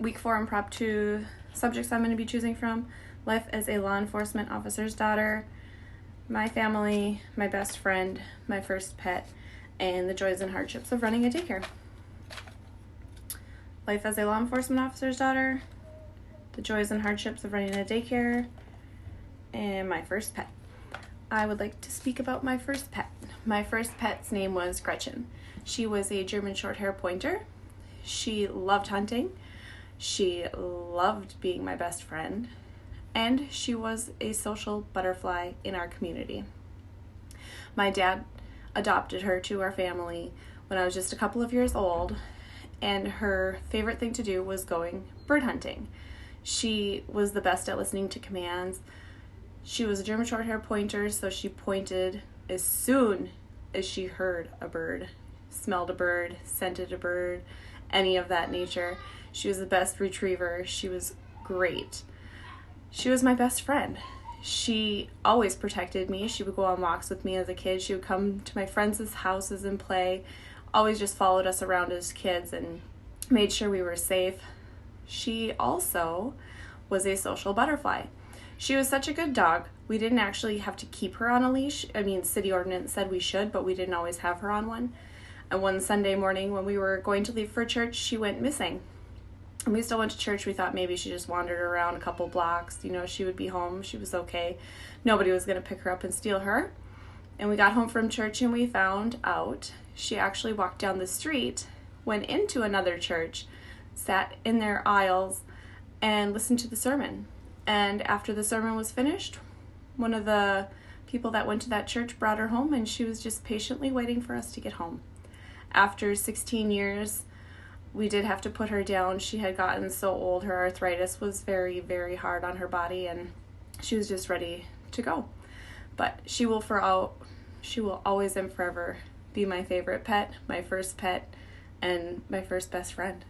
Week 4 in Prop 2 subjects I'm going to be choosing from: life as a law enforcement officer's daughter, my family, my best friend, my first pet, and the joys and hardships of running a daycare. Life as a law enforcement officer's daughter, the joys and hardships of running a daycare, and my first pet. I would like to speak about my first pet. My first pet's name was Gretchen. She was a German Shorthair Pointer. She loved hunting. She loved being my best friend. And she was a social butterfly in our community. My dad adopted her to our family when I was just a couple of years old, and her favorite thing to do was going bird hunting. She was the best at listening to commands. She was a German Shorthair Pointer, so she pointed as soon as she heard a bird, smelled a bird, scented a bird, any of that nature. She was the best retriever. She was great. She was my best friend. She always protected me. She would go on walks with me as a kid. She would come to my friends' houses and play. Always just followed us around as kids and made sure we were safe. She also was a social butterfly. She was such a good dog. We didn't actually have to keep her on a leash. I mean, city ordinance said we should, but we didn't always have her on one. And one Sunday morning when we were going to leave for church, she went missing. And we still went to church. We thought maybe she just wandered around a couple blocks. She would be home. She was okay. Nobody was going to pick her up and steal her. And we got home from church and we found out she actually walked down the street, went into another church, sat in their aisles, and listened to the sermon. And after the sermon was finished, one of the people that went to that church brought her home, and she was just patiently waiting for us to get home. After 16 years, we did have to put her down. She had gotten so old. Her arthritis was very, very hard on her body, and she was just ready to go. But she will always and forever be my favorite pet, my first pet, and my first best friend.